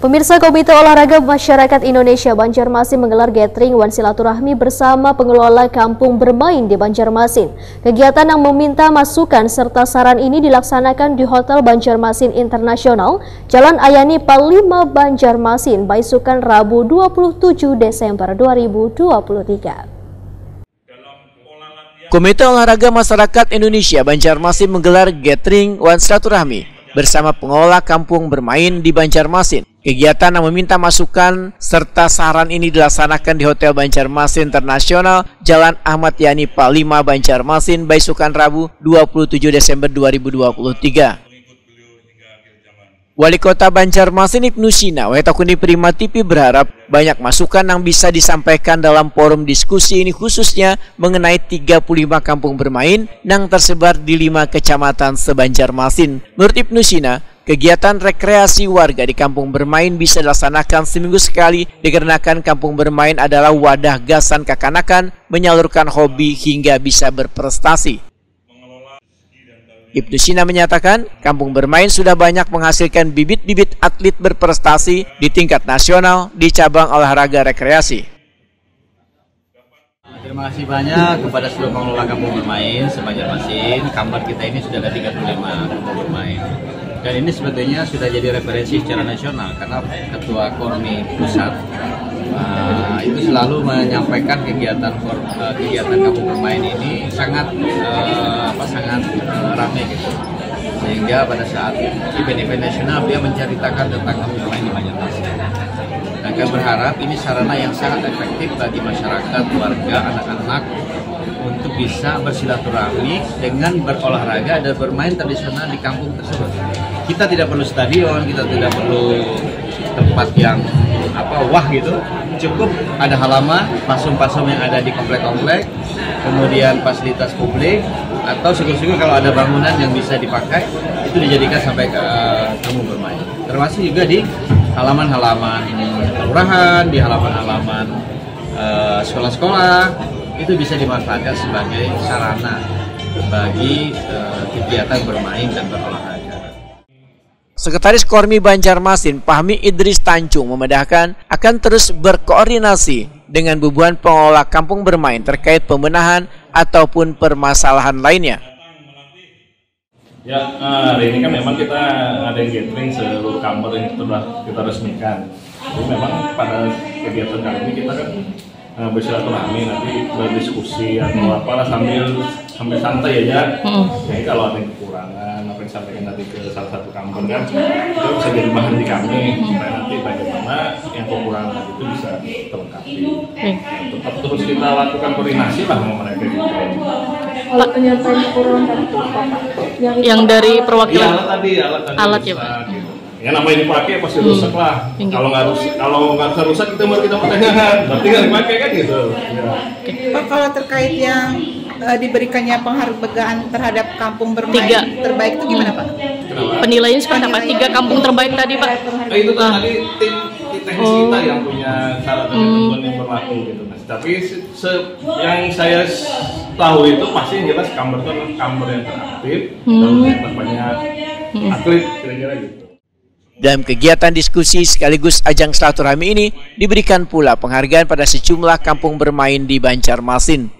Pemirsa, Komite Olahraga Masyarakat Indonesia Banjarmasin menggelar gathering wan silaturahmi bersama pengelola kampung bermain di Banjarmasin. Kegiatan yang meminta masukan serta saran ini dilaksanakan di Hotel Banjarmasin Internasional, Jalan Ayani Pal 5 Banjarmasin, Baisukan, Rabu 27 Desember 2023. Komite Olahraga Masyarakat Indonesia Banjarmasin menggelar gathering wan silaturahmi bersama pengelola kampung bermain di Banjarmasin. Kegiatan yang meminta masukan serta saran ini dilaksanakan di Hotel Banjarmasin Internasional, Jalan Ahmad Yani Pal 5 Banjarmasin, Baisukan, Rabu 27 Desember 2023. Wali Kota Banjarmasin Ibnu Sina Wetakuni Prima TV berharap banyak masukan yang bisa disampaikan dalam forum diskusi ini, khususnya mengenai 35 kampung bermain yang tersebar di 5 kecamatan se-Banjarmasin. Menurut Ibnu Sina, kegiatan rekreasi warga di kampung bermain bisa dilaksanakan seminggu sekali dikarenakan kampung bermain adalah wadah gasan kekanakan, menyalurkan hobi hingga bisa berprestasi. Ibnu Sina menyatakan kampung bermain sudah banyak menghasilkan bibit-bibit atlet berprestasi di tingkat nasional di cabang olahraga rekreasi. Terima kasih banyak kepada seluruh pengelola kampung bermain se-Banjarmasin. Kamar kita ini sudah ada 35 kampung bermain. Dan ini sebetulnya sudah jadi referensi secara nasional karena Ketua Kormi Pusat itu selalu menyampaikan kegiatan kampung bermain ini sangat ramai gitu. Sehingga pada saat event-event nasional dia menceritakan tentang kampung bermain di Banjarmasin. Dan kami berharap ini sarana yang sangat efektif bagi masyarakat, warga, anak-anak untuk bisa bersilaturahmi dengan berolahraga dan bermain tradisional di kampung tersebut. Kita tidak perlu stadion, kita tidak perlu tempat yang wah gitu. Cukup ada halaman, pasum-pasum yang ada di komplek-komplek, kemudian fasilitas publik, atau syukur-syukur kalau ada bangunan yang bisa dipakai, itu dijadikan sampai ke kampung bermain. Termasuk juga di halaman-halaman kelurahan, di halaman-halaman sekolah-sekolah, itu bisa dimanfaatkan sebagai sarana bagi kegiatan bermain dan berolahraga. Sekretaris Kormi Banjarmasin Fahmi Idris Tancung memedahkan akan terus berkoordinasi dengan bubuhan pengelola kampung bermain terkait pembenahan ataupun permasalahan lainnya. Ya, hari ini kan memang kita ada gathering seluruh kamar yang telah kita resmikan. Jadi memang pada kegiatan kali ini kita kan bersilaturahmi, nanti berdiskusi atau apalah sambil santai aja. Jadi kalau ada yang kekurangan apa yang disampaikan nanti ke salah satu kampung kan itu bisa jadi bahan di kami supaya nanti bagaimana yang kekurangan itu bisa terlengkapi. Tetap terus kita lakukan koordinasi lah sama mereka gitu. Alat penyampaian kekurangan tadi itu apa? Yang dari perwakilan alat ya Pak. Gitu. Ya namanya dipakai pasti rusak lah. Kalau nggak rusak kita baru pertanyakan. Berarti nggak dipakai kan gitu. Ya. Pak, kalau terkait yang diberikannya penghargaan terhadap kampung bermain terbaik itu gimana Pak? Penilaian seperti apa? 3 kampung terbaik tadi Pak? Itu tadi tim teknis kita yang punya syarat dan ketentuan yang berlaku gitu Mas. Tapi yang saya tahu itu pasti yang jelas kamar itu adalah kamar yang teraktif dan banyak atlet kira-kira gitu. Dalam kegiatan diskusi sekaligus ajang silaturahmi ini diberikan pula penghargaan pada sejumlah kampung bermain di Banjarmasin.